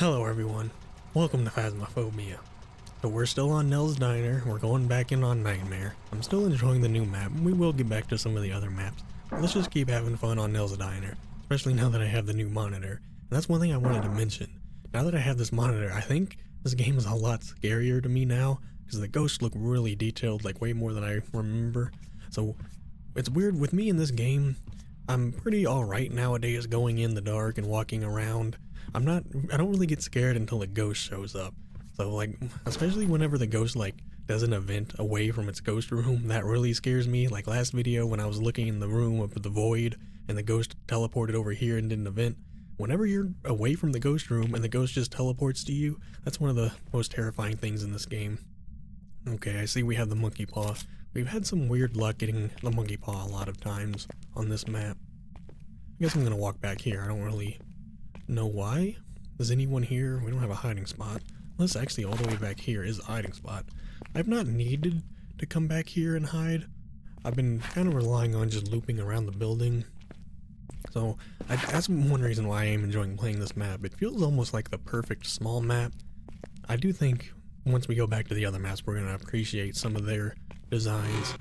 Hello everyone, welcome to Phasmophobia. So we're still on Nell's Diner, we're going back in on Nightmare. I'm still enjoying the new map, we will get back to some of the other maps. But let's just keep having fun on Nell's Diner, especially now that I have the new monitor. And that's one thing I wanted to mention. Now that I have this monitor, I think this game is a lot scarier to me now, because the ghosts look really detailed, like way more than I remember. So it's weird, with me in this game, I'm pretty alright nowadays going in the dark and walking around. I don't really get scared until a ghost shows up. So like, especially whenever the ghost like does an event away from its ghost room, that really scares me. Like last video when I was looking in the room of the void and the ghost teleported over here and did an event. Whenever you're away from the ghost room and the ghost just teleports to you, that's one of the most terrifying things in this game. Okay, I see we have the monkey paw. We've had some weird luck getting the monkey paw a lot of times on this map. I guess I'm gonna walk back here. I don't really know why. Is anyone here? We don't have a hiding spot. Unless actually all the way back here is a hiding spot. I've not needed to come back here and hide. I've been kind of relying on just looping around the building. So that's one reason why I am enjoying playing this map. It feels almost like the perfect small map. I do think once we go back to the other maps, we're going to appreciate some of their designs.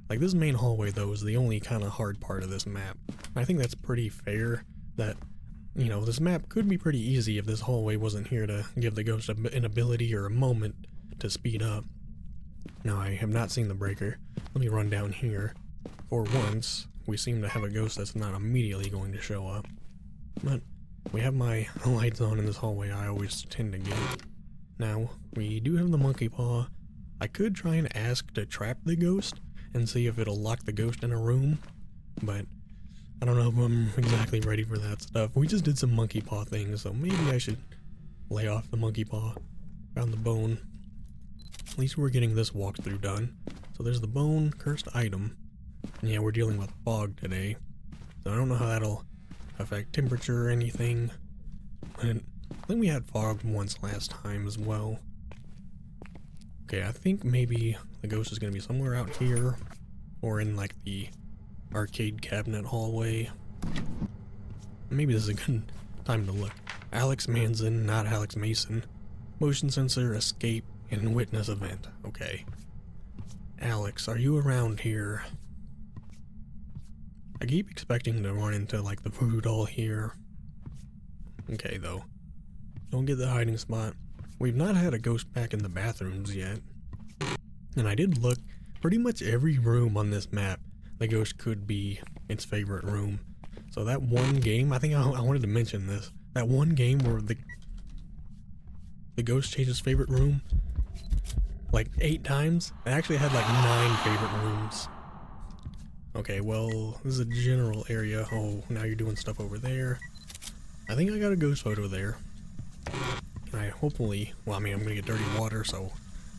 Like this main hallway though is the only kind of hard part of this map. I think that's pretty fair that, you know, this map could be pretty easy if this hallway wasn't here to give the ghost an ability or a moment to speed up. Now I have not seen the breaker. Let me run down here. For once, we seem to have a ghost that's not immediately going to show up. But we have my lights on in this hallway I always tend to get. Now, we do have the monkey paw. I could try and ask to trap the ghost and see if it'll lock the ghost in a room, but I don't know if I'm exactly ready for that stuff. We just did some monkey paw things, so maybe I should lay off the monkey paw. Found the bone. At least we're getting this walkthrough done. So there's the bone, cursed item. And yeah, we're dealing with fog today, so I don't know how that'll affect temperature or anything. But I think we had fog once last time as well. Okay, I think maybe the ghost is going to be somewhere out here, or in like the arcade cabinet hallway. Maybe this is a good time to look. Alex Manson, not Alex Mason. Motion sensor, escape, and witness event. Okay. Alex, are you around here? I keep expecting to run into like the voodoo doll here. Okay though. Don't get the hiding spot. We've not had a ghost back in the bathrooms yet. And I did look, pretty much every room on this map, the ghost could be its favorite room. So that one game, I think I wanted to mention this. That one game where the ghost changed his favorite room like 8 times. It actually had like 9 favorite rooms. Okay, well, this is a general area. Oh, now you're doing stuff over there. I think I got a ghost photo there. I hopefully, well, I mean, I'm gonna get dirty water, so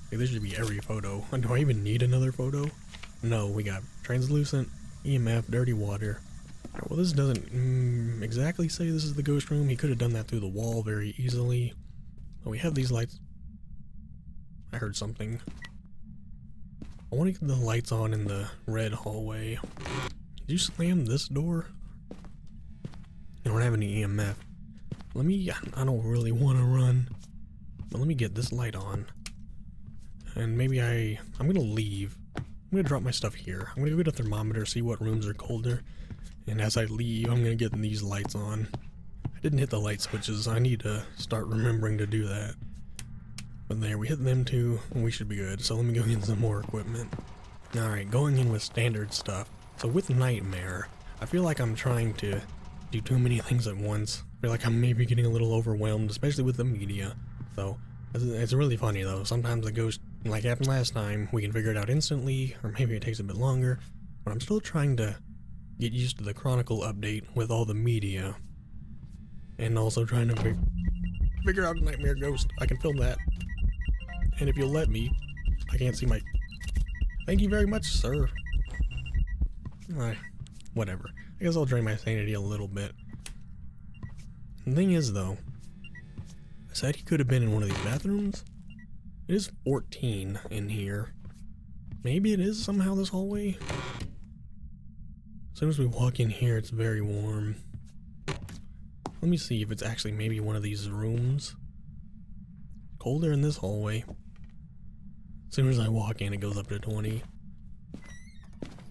okay, this should be every photo. Do I even need another photo? No, we got translucent, EMF, dirty water. Right, well, this doesn't exactly say this is the ghost room. He could have done that through the wall very easily. But we have these lights. I heard something. I want to get the lights on in the red hallway. Did you slam this door? I don't have any EMF. Let me, I don't really want to run, but let me get this light on. And maybe I'm gonna leave. I'm gonna drop my stuff here. I'm gonna go get a thermometer, see what rooms are colder. And as I leave, I'm gonna get these lights on. I didn't hit the light switches. I need to start remembering to do that. But there, we hit them too, and we should be good. So let me go get some more equipment. Alright, going in with standard stuff. So with Nightmare, I feel like I'm trying to do too many things at once. I feel like I'm maybe getting a little overwhelmed, especially with the media. So it's really funny though. Sometimes the ghost, like happened last time, we can figure it out instantly, or maybe it takes a bit longer. But I'm still trying to get used to the Chronicle update with all the media. And also trying to figure out Nightmare Ghost. I can film that. And if you'll let me, I can't see my... Thank you very much, sir. Whatever. I guess I'll drain my sanity a little bit. The thing is, though, I said he could have been in one of these bathrooms. It is 14 in here. Maybe it is somehow this hallway. As soon as we walk in here, it's very warm. Let me see if it's actually maybe one of these rooms. colder in this hallway. As soon as I walk in, it goes up to 20.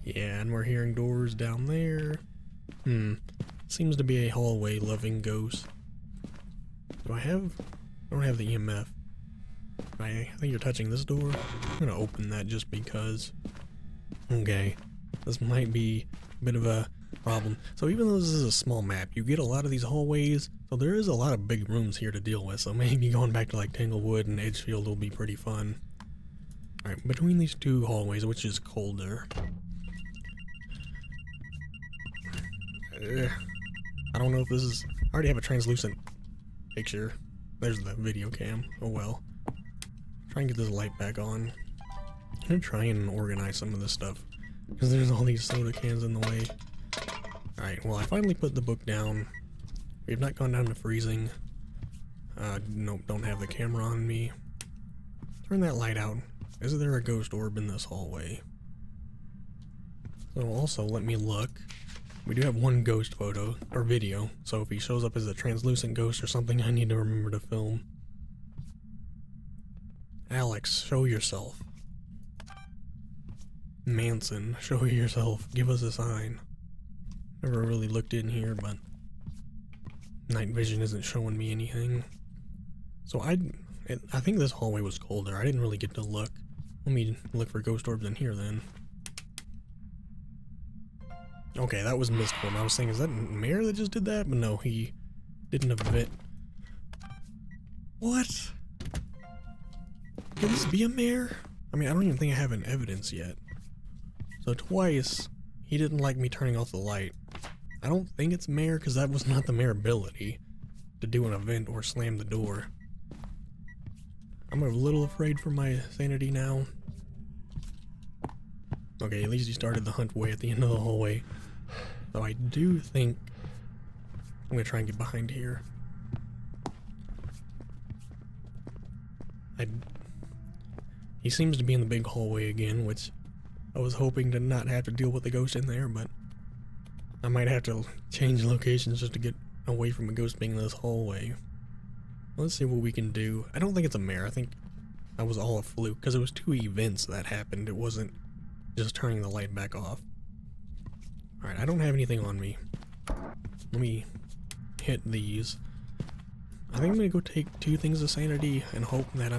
Yeah, and we're hearing doors down there. Seems to be a hallway-loving ghost. I don't have the EMF. I think you're touching this door. I'm gonna open that just because. Okay, this might be a bit of a problem. So even though this is a small map, you get a lot of these hallways, so there is a lot of big rooms here to deal with, so maybe going back to like Tanglewood and Edgefield will be pretty fun. Alright, between these two hallways, which is colder? I don't know if this is... I already have a translucent picture. There's the video cam. Oh well. Try and get this light back on. I'm gonna try and organize some of this stuff, because there's all these soda cans in the way. Alright, well I finally put the book down. We have not gone down to freezing. Nope, don't have the camera on me. Turn that light out. Is there a ghost orb in this hallway? So also, let me look. We do have one ghost photo, or video, so if he shows up as a translucent ghost or something, I need to remember to film. Alex, show yourself. Manson, show yourself. Give us a sign. Never really looked in here, but night vision isn't showing me anything. So I think this hallway was colder. I didn't really get to look. Let me look for ghost orbs in here then. Okay, that was Mistform. I was saying, is that Mayor that just did that? But no, he didn't event. What? Could this be a Mayor? I mean, I don't even think I have an evidence yet. So twice, he didn't like me turning off the light. I don't think it's Mayor, because that was not the Mayor ability to do an event or slam the door. I'm a little afraid for my sanity now. Okay, at least he started the hunt way at the end of the hallway. So I do think I'm gonna try and get behind here. He seems to be in the big hallway again, which I was hoping to not have to deal with the ghost in there, but I might have to change locations just to get away from a ghost being in this hallway. Let's see what we can do. I don't think it's a mare. I think that was all a fluke, because it was 2 events that happened. It wasn't just turning the light back off. Alright, I don't have anything on me. Let me hit these. I think I'm gonna go take 2 things of sanity and hope that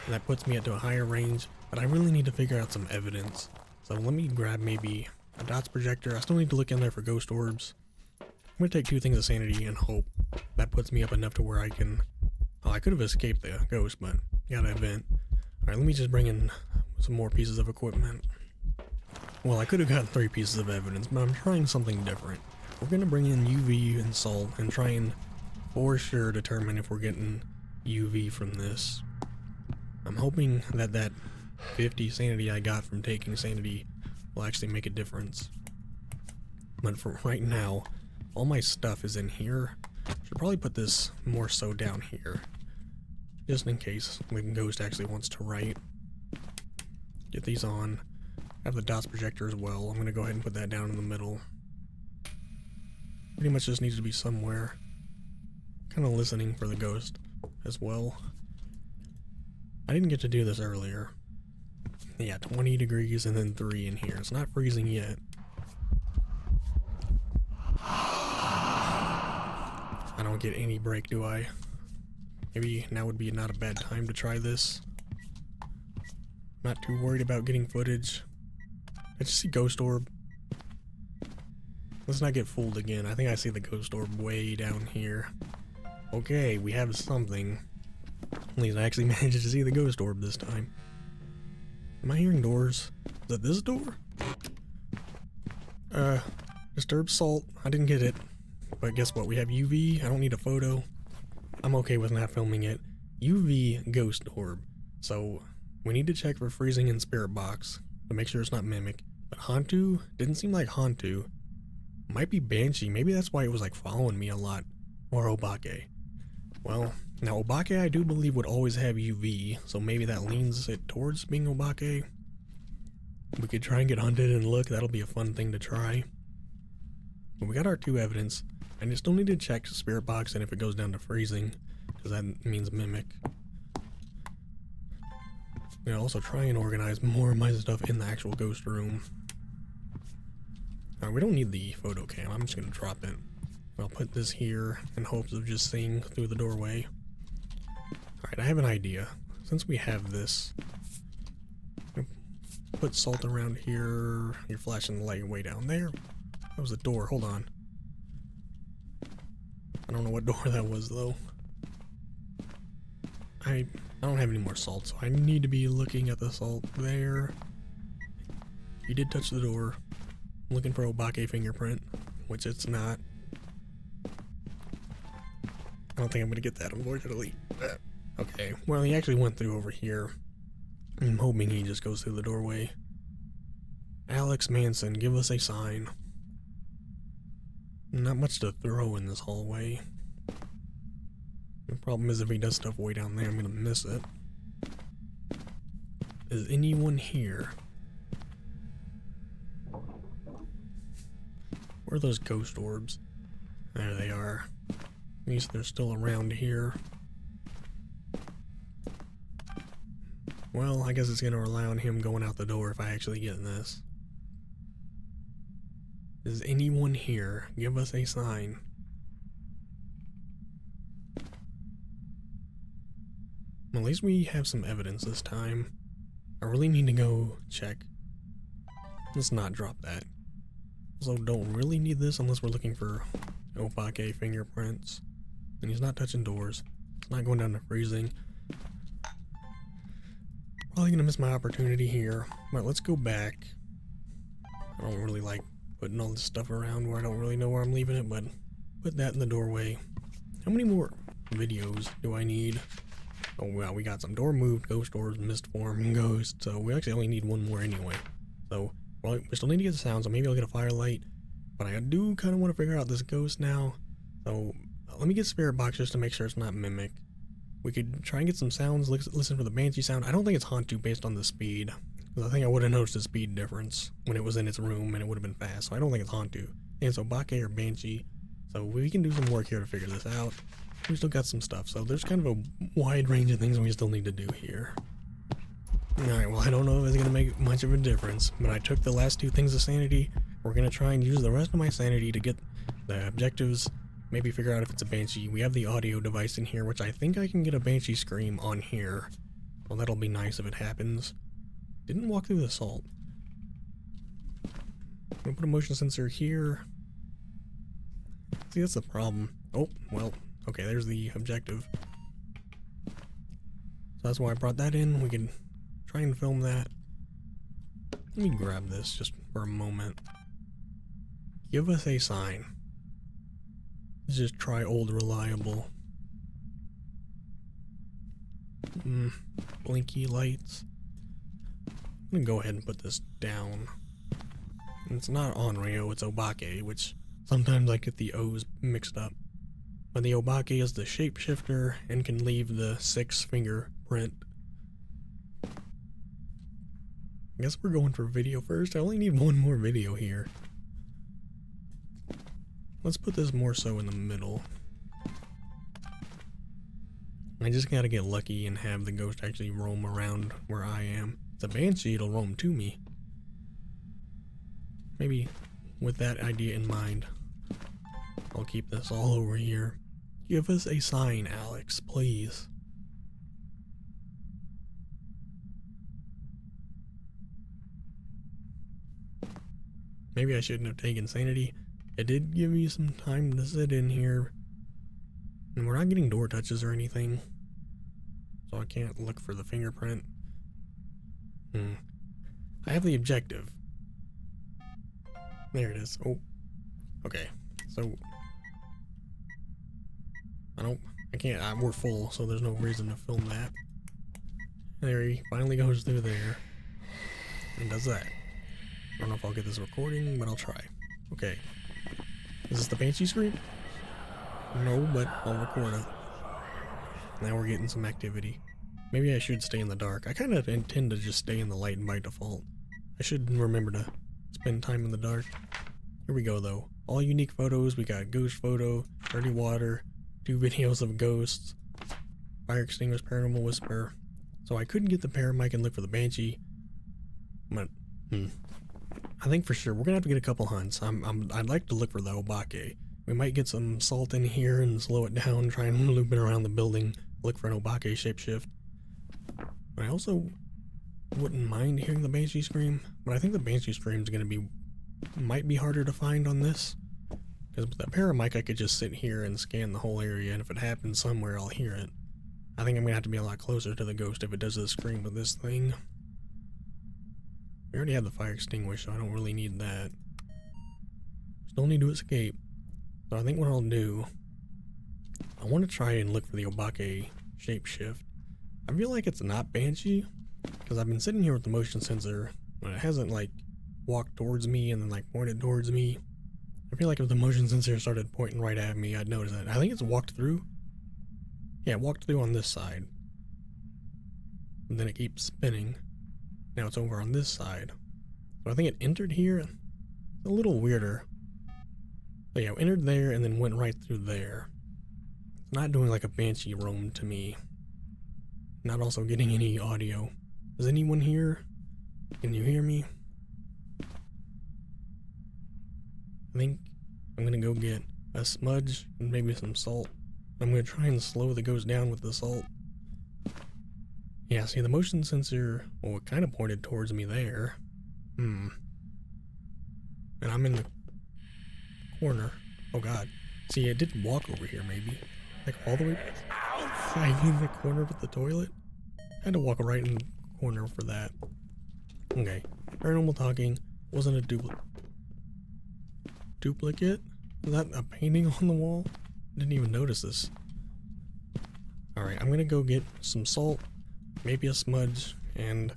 that puts me into a higher range, but I really need to figure out some evidence. So let me grab maybe a dots projector. I still need to look in there for ghost orbs. I'm gonna take 2 things of sanity and hope that puts me up enough to where I can... Oh, I could have escaped the ghost, but gotta event. Alright, let me just bring in some more pieces of equipment. Well, I could have gotten 3 pieces of evidence, but I'm trying something different. We're gonna bring in UV and salt and try and for sure determine if we're getting UV from this. I'm hoping that that 50 sanity I got from taking sanity will actually make a difference. But for right now, all my stuff is in here. Should probably put this more so down here, just in case the ghost actually wants to write. Get these on. Have the dots projector as well. I'm gonna go ahead and put that down in the middle. Pretty much just needs to be somewhere. Kind of listening for the ghost as well. I didn't get to do this earlier. Yeah, 20 degrees and then 3 in here. It's not freezing yet. I don't get any break, do I? Maybe now would be not a bad time to try this. Not too worried about getting footage. I just see ghost orb. Let's not get fooled again. I think I see the ghost orb way down here. Okay, we have something. At least I actually managed to see the ghost orb this time. Am I hearing doors? Is that this door? Disturbed salt. I didn't get it. But guess what? We have UV. I don't need a photo. I'm okay with not filming it. UV ghost orb. So we need to check for freezing in spirit box to make sure it's not mimic. But Hantu didn't seem like Hantu. Might be Banshee. Maybe that's why it was like following me a lot. Or Obake. Well, now Obake I do believe would always have UV, so maybe that leans it towards being Obake. We could try and get hunted and look. That'll be a fun thing to try. But we got our 2 evidence. I still need to check spirit box and if it goes down to freezing, because that means mimic. I'm gonna also try and organize more of my stuff in the actual ghost room. Alright, we don't need the photo cam. I'm just gonna drop it. I'll put this here in hopes of just seeing through the doorway. Alright, I have an idea. Since we have this, put salt around here. You're flashing the light way down there. That was the door. Hold on. I don't know what door that was though. I don't have any more salt, so I need to be looking at the salt there. You did touch the door. I'm looking for Obake fingerprint, which it's not. I don't think I'm gonna get that, unfortunately. Okay, well, he actually went through over here. I'm hoping he just goes through the doorway. Alex Manson, give us a sign. Not much to throw in this hallway. The problem is if he does stuff way down there, I'm gonna miss it. Is anyone here? Where are those ghost orbs? There they are. At least they're still around here. Well, I guess it's gonna rely on him going out the door if I actually get this. Is anyone here? Give us a sign. Well, at least we have some evidence this time. I really need to go check. Let's not drop that. Also, don't really need this unless we're looking for Obake fingerprints. And he's not touching doors. It's not going down to freezing. Probably gonna miss my opportunity here. But let's go back. I don't really like putting all this stuff around where I don't really know where I'm leaving it, but put that in the doorway. How many more videos do I need? Oh well, we got some door moved, ghost doors, mist form, ghost, so we actually only need one more anyway. So, well, we still need to get the sound, so maybe I'll get a firelight. But I do kind of want to figure out this ghost now. So, let me get Spirit Box just to make sure it's not Mimic. We could try and get some sounds, listen for the Banshee sound. I don't think it's Hantu based on the speed. Because I think I would have noticed the speed difference when it was in its room and it would have been fast. So I don't think it's Hantu. And so Obake or Banshee. So we can do some work here to figure this out. We still got some stuff. So there's kind of a wide range of things we still need to do here. Alright, well I don't know if it's going to make much of a difference. But I took the last two things of sanity. We're going to try and use the rest of my sanity to get the objectives. Maybe figure out if it's a Banshee. We have the audio device in here, which I think I can get a Banshee scream on here. Well, that'll be nice if it happens. Didn't walk through the salt. I'm gonna put a motion sensor here. See, that's the problem. Oh, well, okay, there's the objective. So that's why I brought that in. We can try and film that. Let me grab this just for a moment. Give us a sign. Let's just try old reliable. Blinky lights. I'm gonna go ahead and put this down. And it's not Onryo, it's Obake, which sometimes I get the O's mixed up. But the Obake is the shapeshifter and can leave the 6 fingerprint. I guess we're going for video first. I only need one more video here. Let's put this more so in the middle. I just gotta get lucky and have the ghost actually roam around where I am. If it's a Banshee, it'll roam to me. Maybe with that idea in mind, I'll keep this all over here. Give us a sign, Alex, please. Maybe I shouldn't have taken sanity. It did give me some time to sit in here. And we're not getting door touches or anything. So I can't look for the fingerprint. I have the objective. There it is. Oh. Okay. So I can't, we're full, so there's no reason to film that. There he finally goes through there. And does that. I don't know if I'll get this recording, but I'll try. Okay. Is this the Banshee scream? No, but I'll record it. Now we're getting some activity. Maybe I should stay in the dark. I kind of intend to just stay in the light by default. I should remember to spend time in the dark. Here we go though. All unique photos. We got ghost photo, dirty water, 2 videos of ghosts, fire extinguisher, paranormal whisper, So I couldn't get the paramic and look for the banshee. But, I think for sure we're gonna have to get a couple hunts. I'd like to look for the obake. We might get some salt in here and slow it down, try and loop it around the building, look for an obake shapeshift. But I also wouldn't mind hearing the banshee scream, but I think the banshee scream is gonna might be harder to find on this. Because with that paramic I could just sit here and scan the whole area, and if it happens somewhere I'll hear it. I think I'm gonna have to be a lot closer to the ghost if it does the scream with this thing. We already have the fire extinguisher, so I don't really need that. Still need to escape. So I think what I'll do, I want to try and look for the obake shapeshift. I feel like it's not banshee, because I've been sitting here with the motion sensor, but it hasn't like walked towards me and then like pointed towards me. I feel like if the motion sensor started pointing right at me, I'd notice that. I think it's walked through. Yeah, it walked through on this side. And then it keeps spinning. Now it's over on this side. So I think it entered here. It's a little weirder. So yeah, it entered there and then went right through there. It's not doing like a banshee roam to me. Not also getting any audio. Is anyone here? Can you hear me? I think I'm gonna go get a smudge and maybe some salt. I'm gonna try and slow the ghost down with the salt. Yeah, see the motion sensor, well, it kind of pointed towards me there. And I'm in the corner. Oh god. See, it didn't walk over here maybe. Like all the way outside in the corner with the toilet. I had to walk right in the corner for that. Okay. Paranormal talking. Wasn't a duplicate? Was that a painting on the wall? Didn't even notice this. Alright, I'm gonna go get some salt, maybe a smudge, and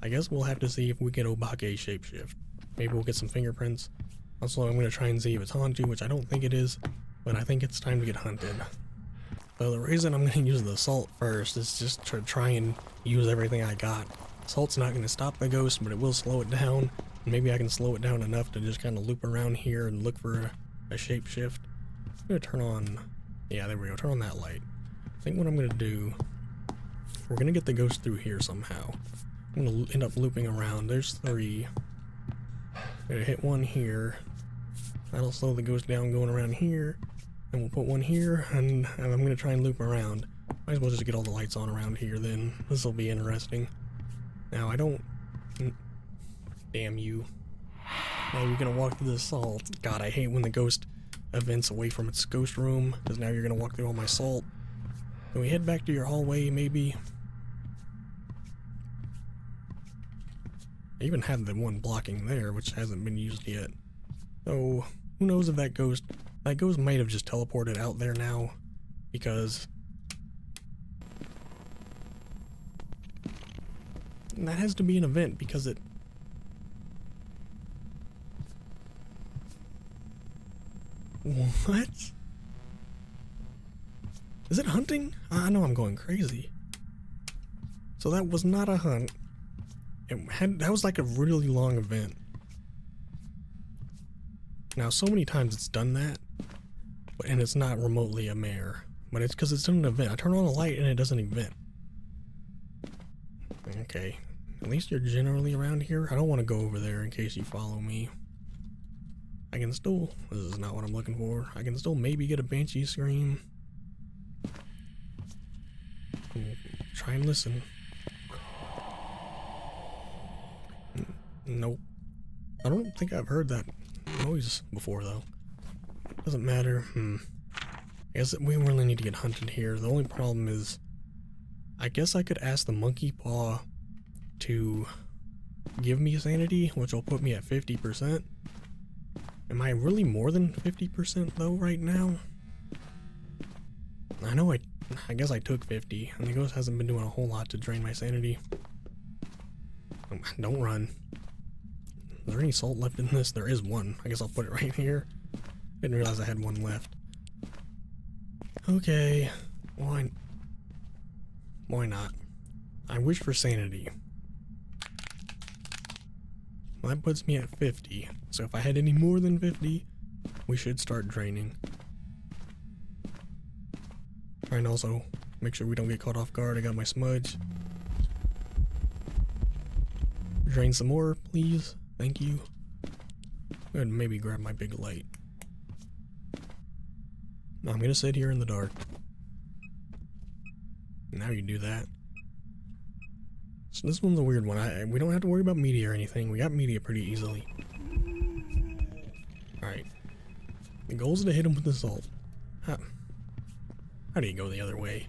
I guess we'll have to see if we get obake shapeshift. Maybe we'll get some fingerprints. Also, I'm gonna try and see if it's haunted, which I don't think it is, but I think it's time to get hunted. So the reason I'm gonna use the salt first is just to try and use everything I got. Salt's not gonna stop the ghost, but it will slow it down. Maybe I can slow it down enough to just kind of loop around here and look for a shapeshift. I'm gonna turn on, yeah, there we go, turn on that light. I think what I'm gonna do, we're gonna get the ghost through here somehow. I'm gonna end up looping around. There's 3. I'm gonna hit 1 here. That'll slow the ghost down going around here. And we'll put 1 here, and I'm gonna try and loop around. Might as well just get all the lights on around here then. This will be interesting. Now I don't... Damn you. Now you're gonna walk through the salt. God, I hate when the ghost events away from its ghost room, because now you're gonna walk through all my salt. Can we head back to your hallway, maybe? I even had the one blocking there, which hasn't been used yet. So, who knows if that ghost might have just teleported out there now, because that has to be an event, because it... What? Is it hunting? I know I'm going crazy. So that was not a hunt. That was like a really long event. Now so many times it's done that, and it's not remotely a mare. But it's because it's done an event. I turn on the light and it doesn't event. Okay. At least you're generally around here. I don't want to go over there in case you follow me. I can still... This is not what I'm looking for. I can still maybe get a banshee scream. Try and listen. Nope. I don't think I've heard that noise before though. Doesn't matter. I guess we really need to get hunted here. The only problem is, I guess I could ask the monkey paw to give me sanity, which will put me at 50%. Am I really more than 50% though right now? I know I guess I took 50, and the ghost hasn't been doing a whole lot to drain my sanity. Don't run. Is there any salt left in this? There is 1. I guess I'll put it right here. Didn't realize I had 1 left. Okay. Why not? I wish for sanity. Well, that puts me at 50. So if I had any more than 50, we should start draining. Trying to also make sure we don't get caught off guard. I got my smudge. Drain some more, please. Thank you. Go ahead and maybe grab my big light. I'm gonna sit here in the dark. Now you do that. So this one's a weird one. We don't have to worry about media or anything. We got media pretty easily. Alright. The goal is to hit him with the salt. How do you go the other way?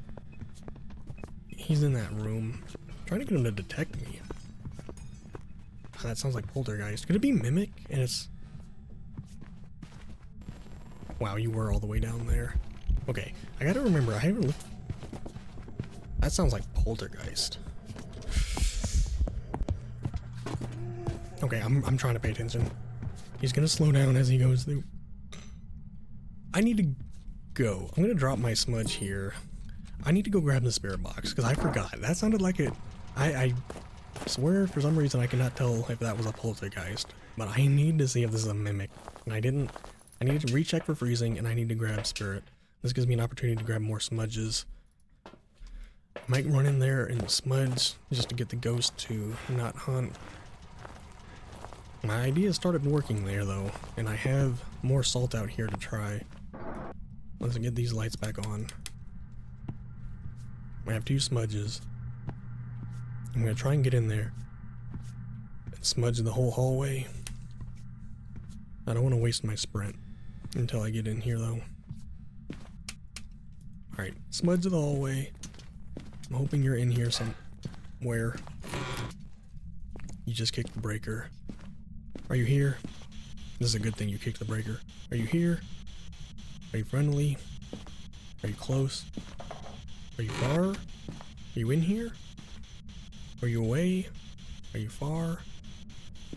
He's in that room. I'm trying to get him to detect me. Oh, that sounds like poltergeist. Could it be mimic? And it's... Wow, you were all the way down there. Okay, I gotta remember, I haven't looked... That sounds like poltergeist. Okay, I'm trying to pay attention. He's gonna slow down as he goes through. I need to go. I'm gonna drop my smudge here. I need to go grab the spirit box, because I forgot. That sounded like it... I swear, for some reason, I cannot tell if that was a poltergeist. But I need to see if this is a mimic. And I didn't... I need to recheck for freezing, and I need to grab spirit. This gives me an opportunity to grab more smudges. I might run in there and smudge, just to get the ghost to not hunt. My idea started working there, though, and I have more salt out here to try. Let's get these lights back on. I have 2 smudges. I'm gonna try and get in there and smudge the whole hallway. I don't want to waste my sprint until I get in here, though. Alright, smudge the hallway. I'm hoping you're in here somewhere. You just kicked the breaker. Are you here? This is a good thing you kicked the breaker. Are you here? Are you friendly? Are you close? Are you far? Are you in here? Are you away? Are you far?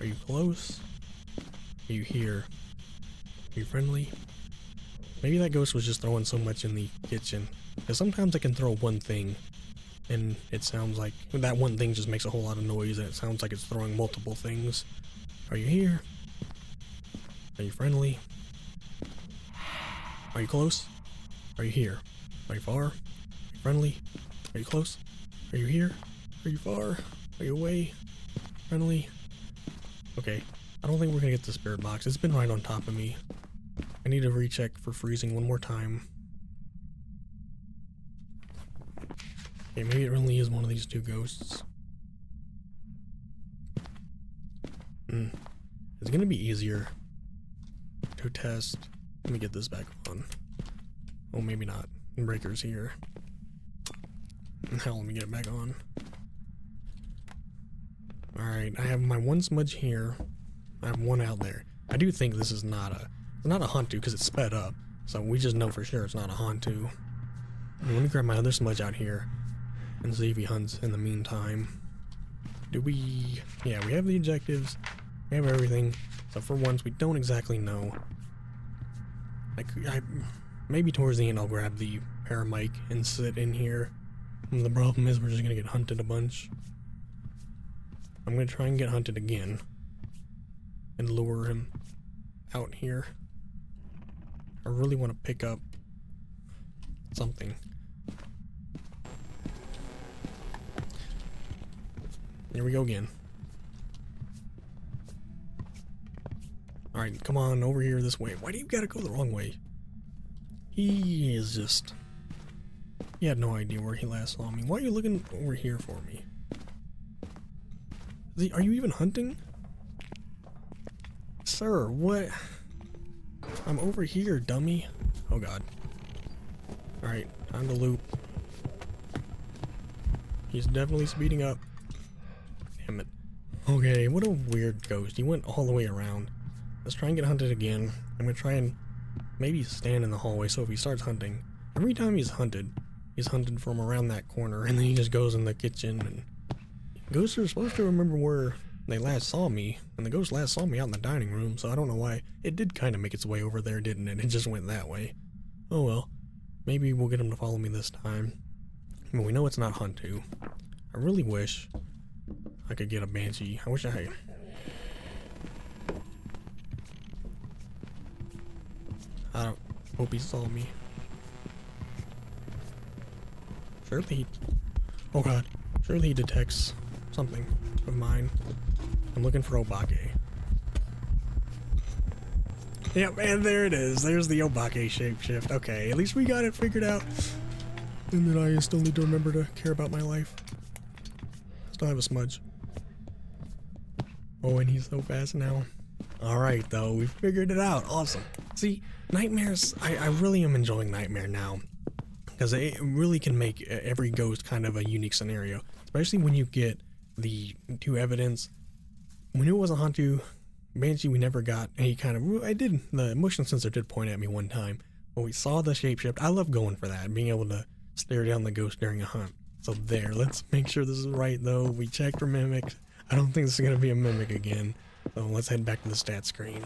Are you close? Are you here? Are you friendly? Maybe that ghost was just throwing so much in the kitchen. Because sometimes I can throw one thing and it sounds like that one thing just makes a whole lot of noise and it sounds like it's throwing multiple things. Are you here? Are you friendly? Are you close? Are you here? Are you far? Are you friendly? Are you close? Are you here? Are you far? Are you away? Friendly? Okay, I don't think we're gonna get the spirit box. It's been right on top of me. I need to recheck for freezing one more time. Okay, maybe it really is one of these 2 ghosts. It's gonna be easier to test. Let me get this back on. Oh, maybe not. Breaker's here. Hell, let me get it back on. Alright, I have my 1 smudge here. I have 1 out there. I do think this is not a Hantu because it's sped up. So we just know for sure it's not a Hantu. Let me grab my other smudge out here and see if he hunts in the meantime. Do we... Yeah, we have the objectives. We have everything. So for once, we don't exactly know. Maybe towards the end I'll grab the paramic and sit in here. And the problem is we're just gonna get hunted a bunch. I'm gonna try and get hunted again. And lure him out here. I really want to pick up something. Here we go again. Alright, come on, over here this way. Why do you gotta go the wrong way? He is just... He had no idea where he last saw me. Why are you looking over here for me? Are you even hunting? Sir, what? I'm over here, dummy. Oh god. Alright, time to loop. He's definitely speeding up. Damn it. Okay, what a weird ghost. He went all the way around. Let's try and get hunted again. I'm gonna try and maybe stand in the hallway so if he starts hunting. Every time he's hunted from around that corner and then he just goes in the kitchen and... Ghosts are supposed to remember where they last saw me, and the ghost last saw me out in the dining room, so I don't know why. It did kind of make its way over there, didn't it? It just went that way. Oh well. Maybe we'll get him to follow me this time. But we know it's not Hantu. I really wish I could get a banshee. I wish I had. I don't hope he saw me. Surely he... Oh god. Surely he detects something of mine. I'm looking for Obake. Yep, and there it is. There's the Obake shapeshift. Okay, at least we got it figured out. And then I still need to remember to care about my life. Still have a smudge. Oh, and he's so fast now. Alright, though, we figured it out. Awesome. See, Nightmares, I really am enjoying Nightmare now. Because it really can make every ghost kind of a unique scenario. Especially when you get the 2 evidence. When it was a Hantu, Banshee we never got any kind of... the motion sensor did point at me one time. When we saw the shapeshift, I love going for that. Being able to stare down the ghost during a hunt. So there, let's make sure this is right though. We checked for mimics. I don't think this is going to be a mimic again. So let's head back to the stat screen.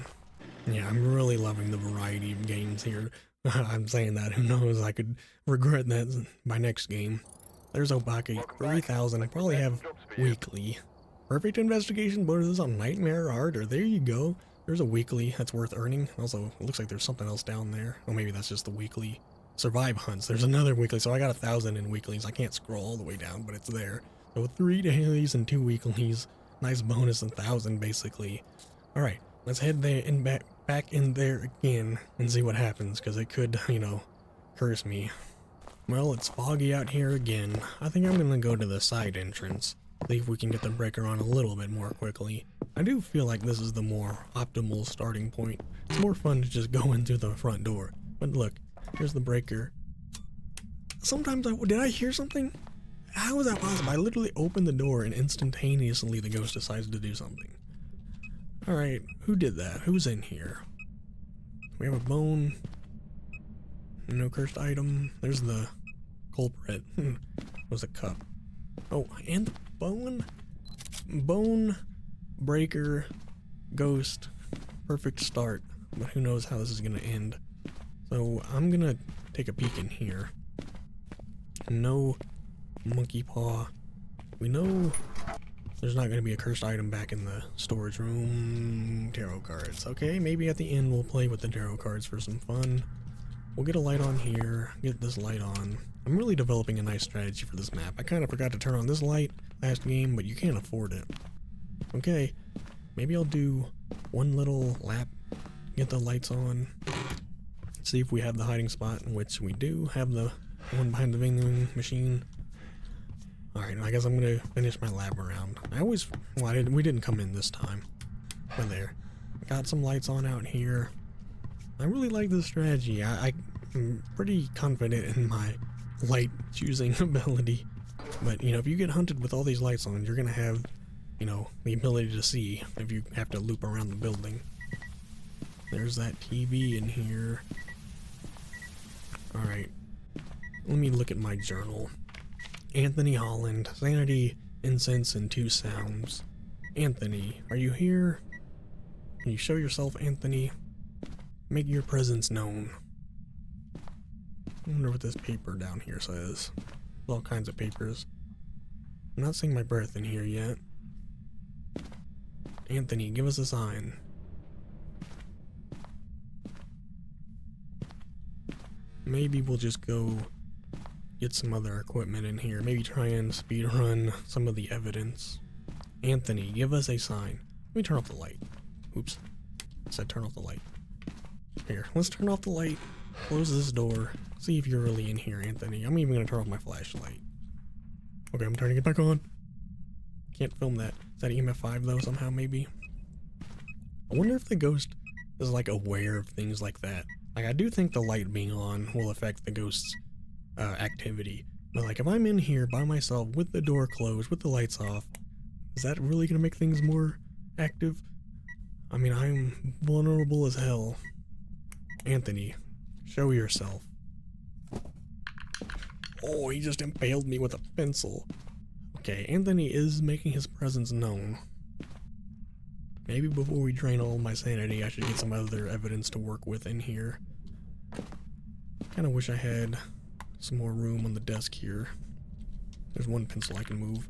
Yeah, I'm really loving the variety of games here. I'm saying that, who knows, I could regret that by next game. There's Obake, 3,000, I probably have weekly. Perfect investigation bonuses on Nightmare Art, there you go. There's a weekly that's worth earning. Also, it looks like there's something else down there. Oh, maybe that's just the weekly. Survive hunts, there's another weekly, so I got 1,000 in weeklies. I can't scroll all the way down, but it's there. So 3 dailies and 2 weeklies. Nice bonus, 1,000 basically. Alright, let's head there and back in there again and see what happens, because it could, you know, curse me. Well, it's foggy out here again. I think I'm gonna go to the side entrance. See if we can get the breaker on a little bit more quickly. I do feel like this is the more optimal starting point. It's more fun to just go in through the front door. But look, here's the breaker. Sometimes did I hear something? How is that possible? I literally opened the door and instantaneously the ghost decides to do something. Alright, who did that? Who's in here? We have a bone. No cursed item. There's the culprit. Was a cup. Oh, and the bone? Bone, breaker, ghost. Perfect start. But who knows how this is gonna end. So I'm gonna take a peek in here. No monkey paw. We know there's not going to be a cursed item back in the storage room. Tarot cards. Okay, maybe at the end we'll play with the tarot cards for some fun. We'll get a light on here. Get this light on. I'm really developing a nice strategy for this map. I kind of forgot to turn on this light last game, but you can't afford it. Okay, maybe I'll do one little lap. Get the lights on. See if we have the hiding spot, in which we do have the one behind the vending machine. Alright, I guess I'm gonna finish my lab around. We didn't come in this time. But there. Got some lights on out here. I really like this strategy. I'm pretty confident in my light choosing ability. But, you know, if you get hunted with all these lights on, you're gonna have, you know, the ability to see if you have to loop around the building. There's that TV in here. Alright. Let me look at my journal. Anthony Holland, sanity, incense, and 2 sounds. Anthony, are you here? Can you show yourself, Anthony? Make your presence known. I wonder what this paper down here says. There's all kinds of papers. I'm not seeing my breath in here yet. Anthony, give us a sign. Maybe we'll just go get some other equipment in here. Maybe try and speedrun some of the evidence. Anthony, give us a sign. Let me turn off the light. Oops. I said turn off the light. Here, let's turn off the light. Close this door. See if you're really in here, Anthony. I'm even gonna turn off my flashlight. Okay, I'm turning it back on. Can't film that. Is that EMF 5 though, somehow, maybe? I wonder if the ghost is like aware of things like that. Like, I do think the light being on will affect the ghost's activity. But like, if I'm in here by myself with the door closed, with the lights off, is that really gonna make things more active? I mean, I'm vulnerable as hell. Anthony, show yourself. Oh, he just impaled me with a pencil. Okay, Anthony is making his presence known. Maybe before we drain all my sanity, I should get some other evidence to work with in here. Kinda wish I had some more room on the desk here. There's one pencil I can move.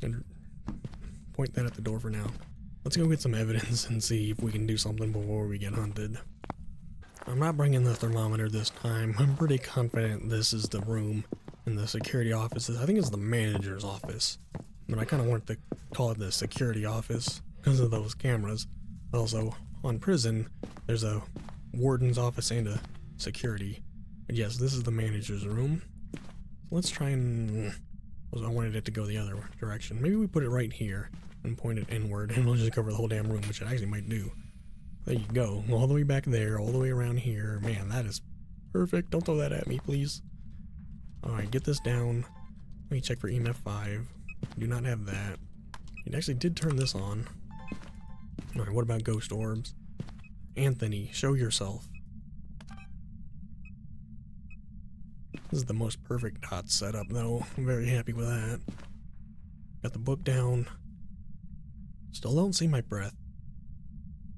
And point that at the door for now. Let's go get some evidence and see if we can do something before we get hunted. I'm not bringing the thermometer this time. I'm pretty confident this is the room in the security offices. I think it's the manager's office. But I kind of wanted to call it the security office because of those cameras. Also, on prison, there's a warden's office and a security. But yes, this is the manager's room. Let's try and... I wanted it to go the other direction. Maybe we put it right here and point it inward, and we'll just cover the whole damn room, which it actually might do. There you go. All the way back there, all the way around here. Man, that is perfect. Don't throw that at me, please. Alright, get this down. Let me check for EMF 5. Do not have that. It actually did turn this on. Alright, what about ghost orbs? Anthony, show yourself. This is the most perfect dot setup, though. I'm very happy with that. Got the book down. Still don't see my breath.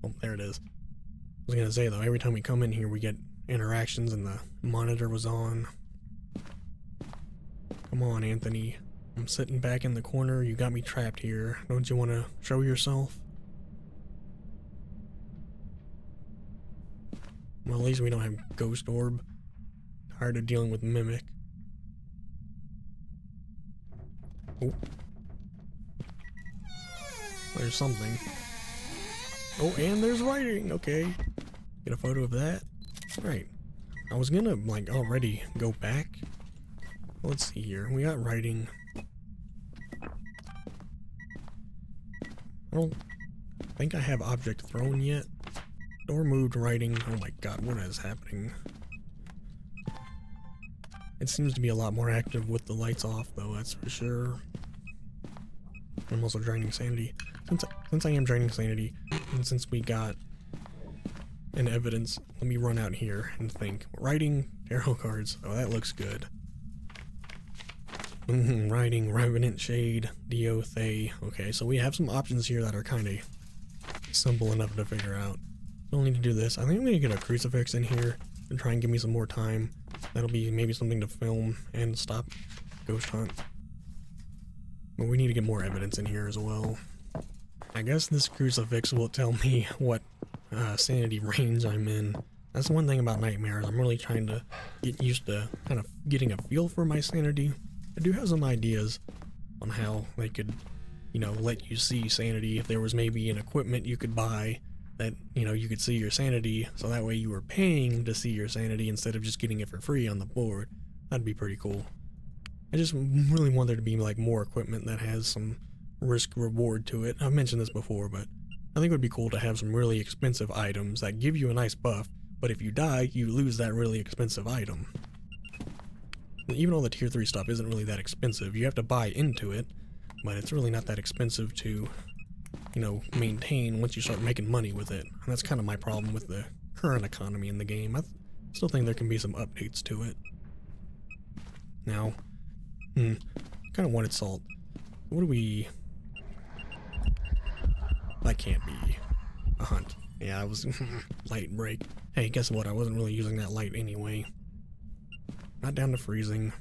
Oh, there it is. I was gonna say, though, every time we come in here, we get interactions and the monitor was on. Come on, Anthony. I'm sitting back in the corner. You got me trapped here. Don't you want to show yourself? Well, at least we don't have ghost orb. Tired of dealing with mimic. Oh. There's something. Oh, and there's writing. Okay. Get a photo of that. Right. I was gonna, like, already go back. Let's see here. We got writing. I don't think I have object thrown yet. Door moved, writing. Oh my god, what is happening? It seems to be a lot more active with the lights off, though, that's for sure. I'm also draining sanity. Since I am draining sanity, and since we got an evidence, let me run out here and think. Writing tarot cards. Oh, that looks good. Writing Revenant Shade, Dio Thay. Okay, so we have some options here that are kind of simple enough to figure out. Don't need to do this. I think I'm going to get a crucifix in here and try and give me some more time. That'll be maybe something to film and stop ghost hunt. But we need to get more evidence in here as well. I guess this crucifix will tell me what sanity range I'm in. That's one thing about nightmares. I'm really trying to get used to kind of getting a feel for my sanity. I do have some ideas on how they could, you know, let you see sanity. If there was maybe an equipment you could buy that, you know, you could see your sanity, so that way you were paying to see your sanity instead of just getting it for free on the board. That'd be pretty cool. I just really want there to be like more equipment that has some risk reward to it. I've mentioned this before, but I think it would be cool to have some really expensive items that give you a nice buff, but if you die, you lose that really expensive item. Even though the tier 3 stuff isn't really that expensive, you have to buy into it, but it's really not that expensive to, you know, maintain once you start making money with it. And that's kind of my problem with the current economy in the game. I still think there can be some updates to it. Now, kind of wanted salt. What do we... That can't be a hunt. Yeah, I was... light break. Hey, guess what? I wasn't really using that light anyway. Not down to freezing.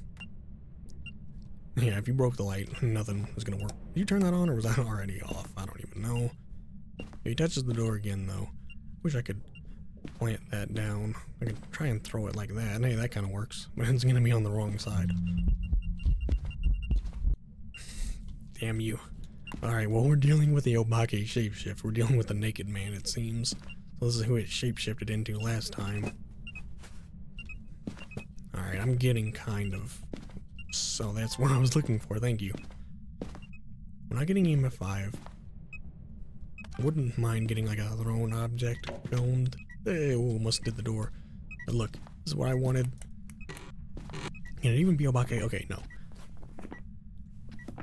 Yeah, if you broke the light, nothing was gonna work. Did you turn that on, or was that already off? I don't even know. He touches the door again, though. Wish I could plant that down. I could try and throw it like that. Hey, that kind of works. But it's gonna be on the wrong side. Damn you. Alright, well, we're dealing with the Obake shapeshift. We're dealing with the naked man, it seems. So this is who it shapeshifted into last time. Alright, I'm getting kind of... So that's what I was looking for, thank you. We're not getting EMF 5. Wouldn't mind getting like a thrown object filmed. Hey, almost did the door. But look, this is what I wanted. Can it even be Obake? Okay, no.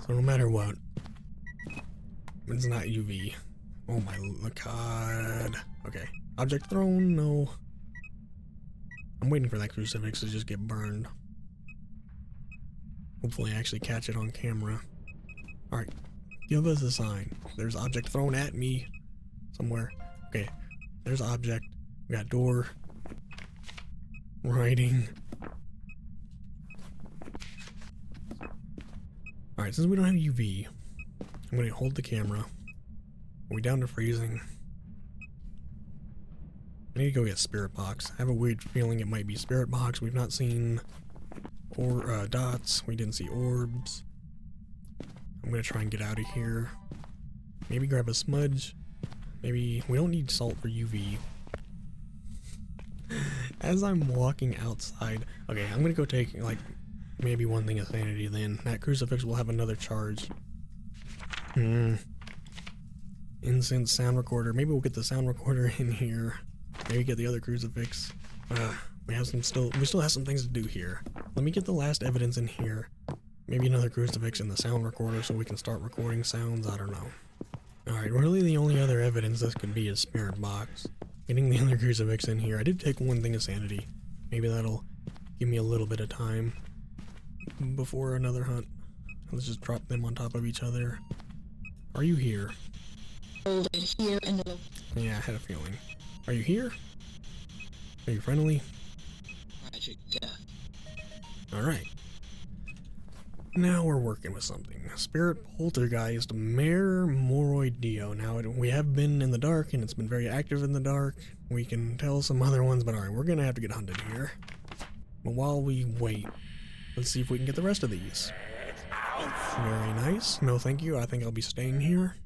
So no matter what, it's not UV. Oh my god. Okay. Object thrown? No. I'm waiting for that crucifix to just get burned. Hopefully I actually catch it on camera. Alright. Give us a sign. There's object thrown at me. Somewhere. Okay. There's object. We got door. Writing. Alright, since we don't have UV, I'm going to hold the camera. Are we down to freezing? I need to go get Spirit Box. I have a weird feeling it might be Spirit Box. We've not seen dots. We didn't see orbs. I'm gonna try and get out of here. Maybe grab a smudge. Maybe we don't need salt for UV. As I'm walking outside, okay, I'm gonna go take like maybe one thing of sanity. Then that crucifix will have another charge. Incense sound recorder. Maybe we'll get the sound recorder in here. Maybe get the other crucifix. We still have some things to do here. Let me get the last evidence in here. Maybe another crucifix and the sound recorder so we can start recording sounds. I don't know. Alright, really the only other evidence this could be is spirit box. Getting the other crucifix in here. I did take one thing of sanity. Maybe that'll give me a little bit of time before another hunt. Let's just drop them on top of each other. Are you here? Here in the... Yeah, I had a feeling. Are you here? Are you friendly? Tragic death. Alright. Now we're working with something. Spirit Poltergeist Mare Moroidio. Now, we have been in the dark, and it's been very active in the dark. We can tell some other ones, but alright, we're gonna have to get hunted here. But while we wait, let's see if we can get the rest of these. Very nice. No thank you, I think I'll be staying here.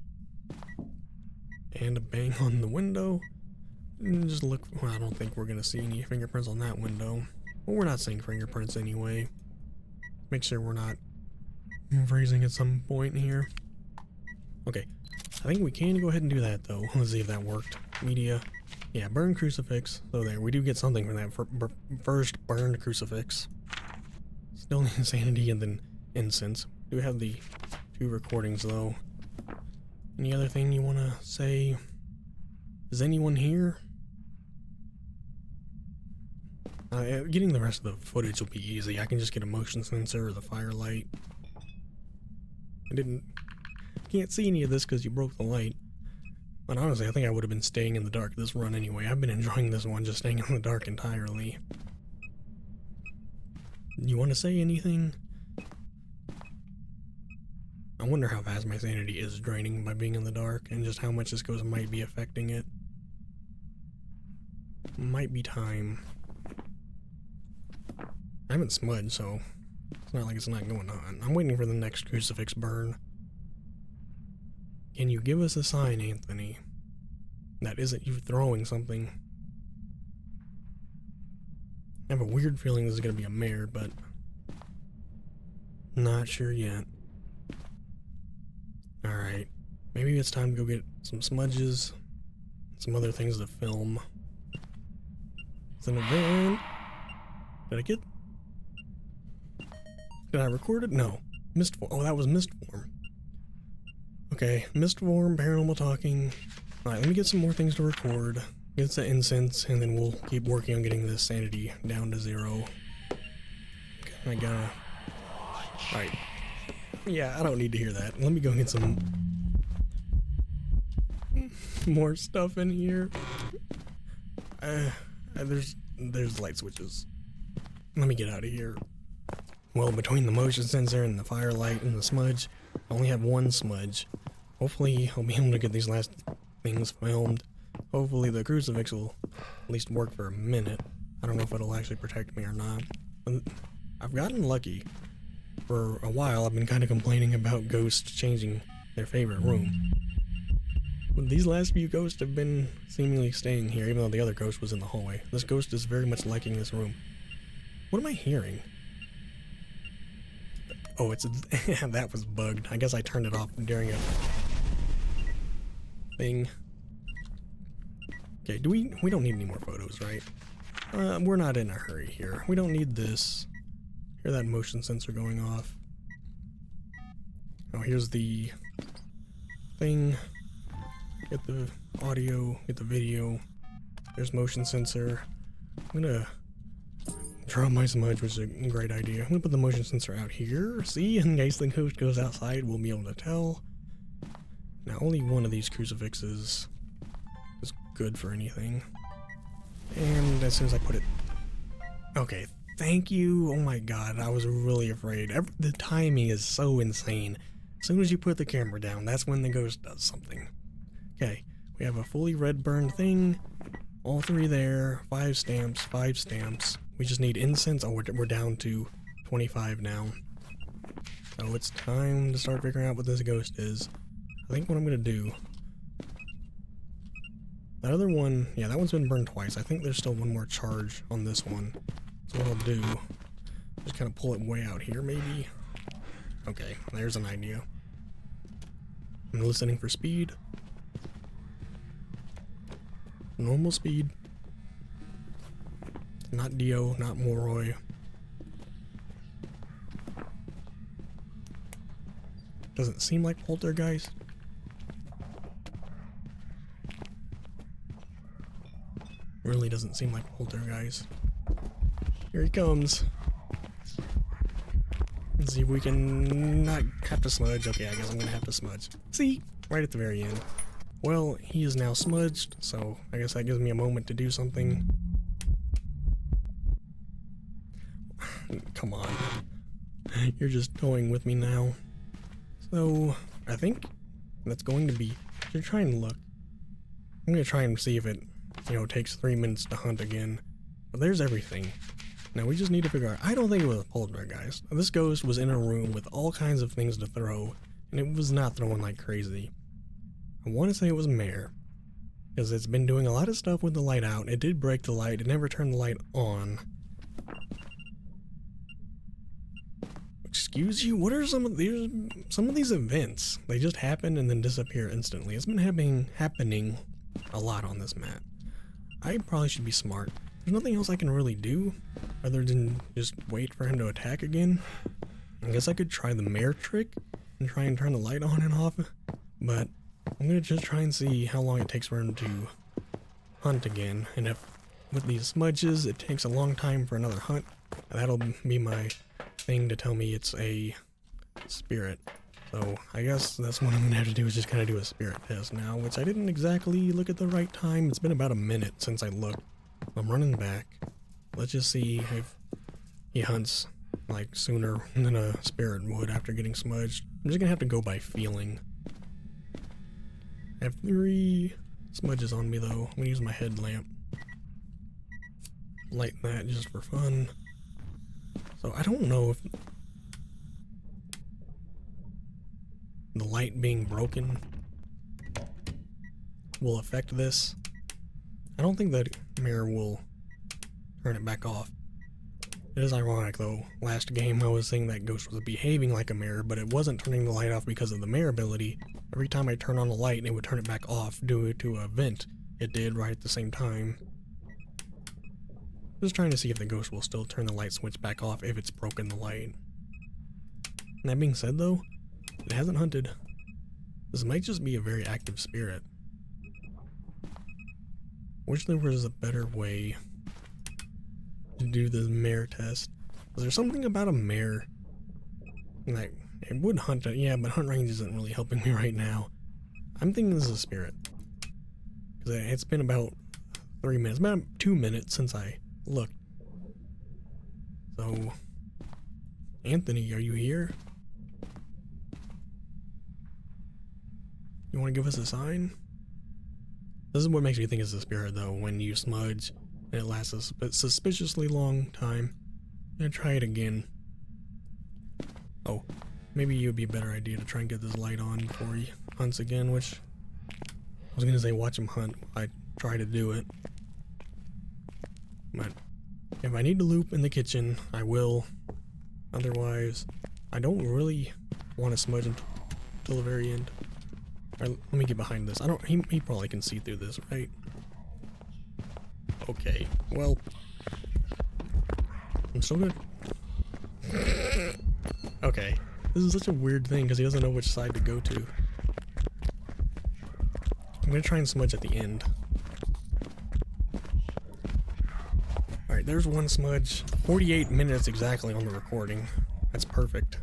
And a bang on the window. And just look, well, I don't think we're gonna see any fingerprints on that window. Well, we're not seeing fingerprints anyway. Make sure we're not freezing at some point here. Okay, I think we can go ahead and do that though. Let's see if that worked. Media. Yeah, burn crucifix. So there, we do get something from that first burned crucifix. Still need sanity and then incense. Do have the 2 recordings though. Any other thing you want to say? Is anyone here? Getting the rest of the footage will be easy. I can just get a motion sensor or the firelight. Can't see any of this because you broke the light. But honestly, I think I would have been staying in the dark this run anyway. I've been enjoying this one, just staying in the dark entirely. You want to say anything? I wonder how fast my sanity is draining by being in the dark, and just how much this ghost might be affecting it. Might be time. I haven't smudged, so it's not like it's not going on. I'm waiting for the next crucifix burn. Can you give us a sign, Anthony? That isn't you throwing something. I have a weird feeling this is going to be a mare, but not sure yet. Alright, maybe it's time to go get some smudges, some other things to film. It's an event. Did I get... Did I record it? No. Mist form. Oh, that was mist form. Okay, mist form, paranormal talking. Alright, let me get some more things to record. Get the incense, and then we'll keep working on getting this sanity down to 0. Okay, I gotta... Alright. Yeah, I don't need to hear that. Let me go get some more stuff in here. There's light switches. Let me get out of here. Well, between the motion sensor and the firelight and the smudge, I only have one smudge. Hopefully, I'll be able to get these last things filmed. Hopefully, the crucifix will at least work for a minute. I don't know if it'll actually protect me or not. But I've gotten lucky. For a while, I've been kind of complaining about ghosts changing their favorite room. But these last few ghosts have been seemingly staying here, even though the other ghost was in the hallway. This ghost is very much liking this room. What am I hearing? Oh, it's that was bugged. I guess I turned it off during a thing. Okay, we don't need any more photos, right? We're not in a hurry here. We don't need this. Hear that motion sensor going off. Oh, here's the thing. Get the audio, get the video. There's motion sensor. I'm gonna draw my smudge, which is a great idea. I'm gonna put the motion sensor out here. See, in case the ghost goes outside, we'll be able to tell. Now, only one of these crucifixes is good for anything. And as soon as I put it... Okay, thank you. Oh my god, I was really afraid. The timing is so insane. As soon as you put the camera down, that's when the ghost does something. Okay, we have a fully red burned thing. All 3 there. 5 stamps, 5 stamps. We just need incense. Oh, we're down to 25 now. So it's time to start figuring out what this ghost is. I think what I'm gonna do... That other one, yeah, that one's been burned twice. I think there's still one more charge on this one. So what I'll do, just kind of pull it way out here, maybe. Okay, there's an idea. I'm listening for speed. Normal speed. Not Dio, not Moroi. Doesn't seem like poltergeist. Really doesn't seem like poltergeist. Here he comes. Let's see if we can not have to smudge. Okay, I guess I'm gonna have to smudge. See? Right at the very end. Well, he is now smudged, so I guess that gives me a moment to do something. Come on. You're just toying with me now. So, I think that's going to be... You're trying to look. I'm gonna try and see if it, takes 3 minutes to hunt again. But there's everything. Now we just need to figure out... I don't think it was a poltergeist. This ghost was in a room with all kinds of things to throw, and it was not throwing like crazy. I want to say it was Mare, because it's been doing a lot of stuff with the light out. It did break the light. It never turned the light on. Excuse you? What are some of these events? They just happen and then disappear instantly. It's been happening a lot on this map. I probably should be smart. There's nothing else I can really do other than just wait for him to attack again. I guess I could try the Mare trick and try and turn the light on and off, but I'm gonna just try and see how long it takes for him to hunt again. And if with these smudges it takes a long time for another hunt, that'll be my thing to tell me it's a spirit. So I guess that's what I'm gonna have to do, is just kind of do a spirit test now, which I didn't exactly look at the right time. It's been about a minute since I looked. I'm running back. Let's just see if he hunts like sooner than a spirit would after getting smudged. I'm just gonna have to go by feeling. I have 3 smudges on me though. I'm gonna use my headlamp. Light that just for fun. So I don't know if the light being broken will affect this. I don't think that mirror will turn it back off. It is ironic though. Last game I was saying that ghost was behaving like a mirror, but it wasn't turning the light off because of the mirror ability. Every time I turn on the light, it would turn it back off due to a vent. It did right at the same time. Just trying to see if the ghost will still turn the light switch back off if it's broken the light. That being said though, it hasn't hunted. This might just be a very active spirit. Wish there was a better way to do the mare test. Was there something about a mare? Like, it would hunt it, yeah, but hunt range isn't really helping me right now. I'm thinking this is a spirit. Because it's been about 3 minutes, about 2 minutes since I looked. So, Anthony, are you here? You want to give us a sign? This is what makes me think it's a spirit though, when you smudge and it lasts a suspiciously long time. I'm gonna try it again. Oh, maybe it would be a better idea to try and get this light on before he hunts again, which I was gonna say watch him hunt while I try to do it. But if I need to loop in the kitchen, I will. Otherwise, I don't really want to smudge until the very end. Alright, let me get behind this. He probably can see through this, right? Okay, well, I'm still good. Okay, this is such a weird thing because he doesn't know which side to go to. I'm gonna try and smudge at the end. Alright, there's one smudge. 48 minutes exactly on the recording. That's perfect.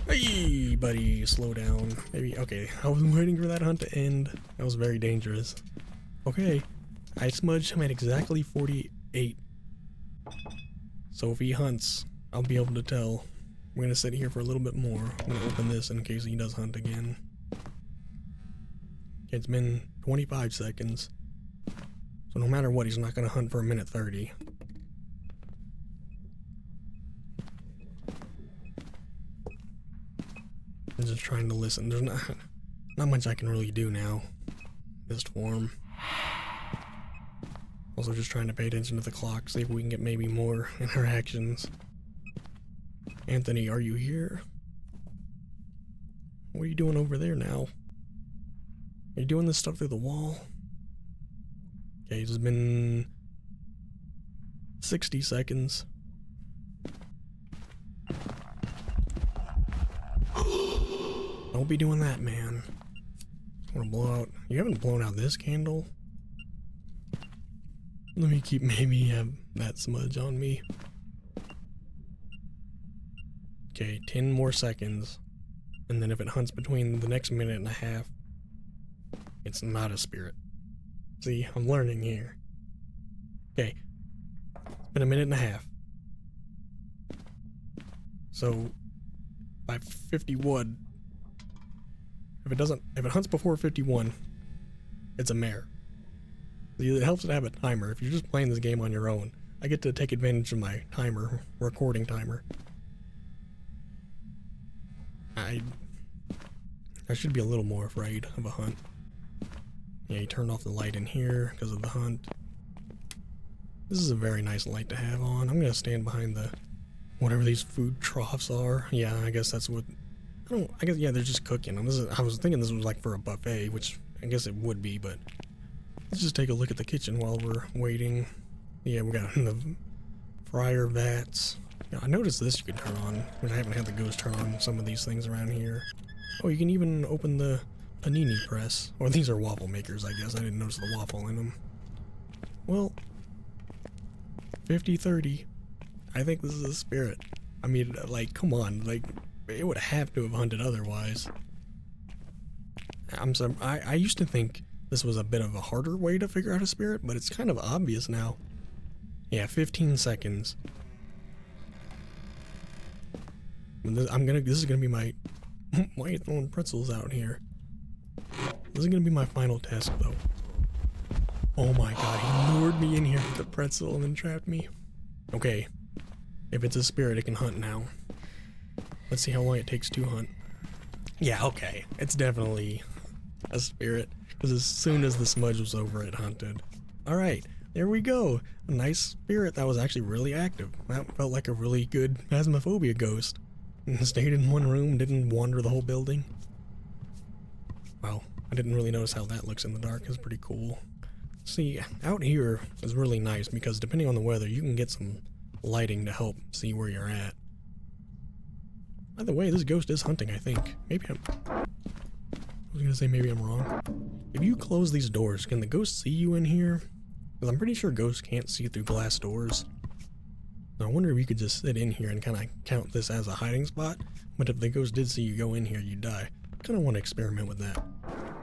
Hey, buddy, slow down. Maybe, okay, I was waiting for that hunt to end. That was very dangerous. Okay, I smudged him at exactly 48. So if he hunts, I'll be able to tell. We're gonna sit here for a little bit more. I'm gonna open this in case he does hunt again. It's been 25 seconds. So no matter what, he's not gonna hunt for a minute 30. I'm just trying to listen. There's not much I can really do now. Mist form. Also just trying to pay attention to the clock, see if we can get maybe more interactions. Anthony, are you here? What are you doing over there now? Are you doing this stuff through the wall? Okay, it's been 60 seconds. Don't be doing that, man. I wanna blow out. You haven't blown out this candle? Let me keep maybe have that smudge on me. Okay, 10 more seconds. And then if it hunts between the next minute and a half, it's not a spirit. See, I'm learning here. Okay. It's been a minute and a half. So, by 51, if it hunts before 51, it's a mare. It helps to have a timer. If you're just playing this game on your own, I get to take advantage of my timer, recording timer. I should be a little more afraid of a hunt. Yeah, you turned off the light in here because of the hunt. This is a very nice light to have on. I'm gonna stand behind the whatever these food troughs are. Yeah, I guess that's what. I guess yeah, they're just cooking them. I was thinking this was like for a buffet, which I guess it would be, but let's just take a look at the kitchen while we're waiting. Yeah, we got the fryer vats. Yeah, I noticed this you could turn on, but I haven't had the ghost turn on some of these things around here. Oh, you can even open the panini press. Or these are waffle makers, I guess. I didn't notice the waffle in them. Well, 50-30. I think this is a spirit. I mean, like, come on. Like, it would have to have hunted otherwise. I used to think this was a bit of a harder way to figure out a spirit, but it's kind of obvious now. Yeah, 15 seconds. This is gonna be my... Why are you throwing pretzels out here? This is gonna be my final test, though. Oh my god, he lured me in here with the pretzel and then trapped me. Okay. If it's a spirit, it can hunt now. Let's see how long it takes to hunt. Yeah, okay. It's definitely a spirit. Because as soon as the smudge was over, it hunted. Alright, there we go. A nice spirit that was actually really active. That felt like a really good Phasmophobia ghost. Stayed in one room, didn't wander the whole building. Wow, I didn't really notice how that looks in the dark. It's pretty cool. See, out here is really nice because depending on the weather, you can get some lighting to help see where you're at. By the way, this ghost is hunting, I think. I was gonna say maybe I'm wrong. If you close these doors, can the ghost see you in here? Because I'm pretty sure ghosts can't see through glass doors. Now, I wonder if you could just sit in here and kind of count this as a hiding spot. But if the ghost did see you go in here, you'd die. Kind of want to experiment with that.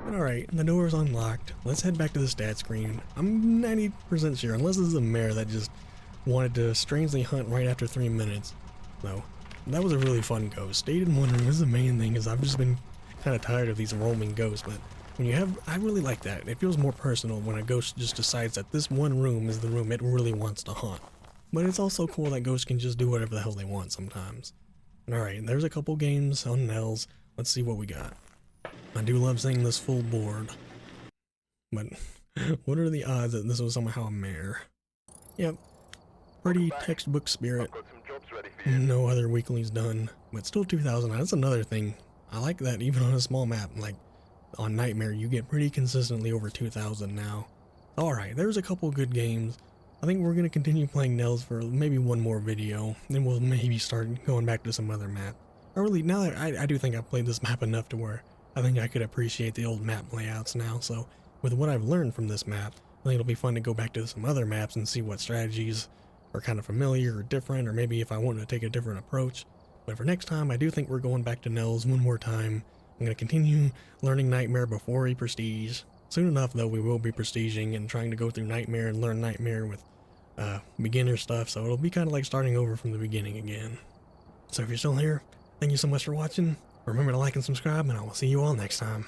But alright, the door is unlocked. Let's head back to the stat screen. I'm 90% sure, unless this is a mare that just wanted to strangely hunt right after 3 minutes. No, that was a really fun ghost. Stayed in one room is the main thing, is I've just been kind of tired of these roaming ghosts. But when you have, I really like that. It feels more personal when a ghost just decides that this one room is the room it really wants to haunt. But it's also cool that ghosts can just do whatever the hell they want sometimes. Alright, there's a couple games on Nell's. Let's see what we got. I do love seeing this full board. But what are the odds that this was somehow a mare? Yep. Pretty textbook spirit. No other weeklies done. But still 2,000. That's another thing. I like that even on a small map. Like on Nightmare, you get pretty consistently over 2,000 now. Alright, there's a couple good games. I think we're going to continue playing Nell's for maybe one more video, then we'll maybe start going back to some other map. Now that I do think I've played this map enough to where I think I could appreciate the old map layouts now, so with what I've learned from this map, I think it'll be fun to go back to some other maps and see what strategies are kind of familiar or different, or maybe if I want to take a different approach. But for next time, I do think we're going back to Nell's one more time. I'm going to continue learning Nightmare before we Prestige. Soon enough, though, we will be Prestiging and trying to go through Nightmare and learn Nightmare with beginner stuff, so it'll be kind of like starting over from the beginning again. So if you're still here, thank you so much for watching. Remember to like and subscribe, and I will see you all next time.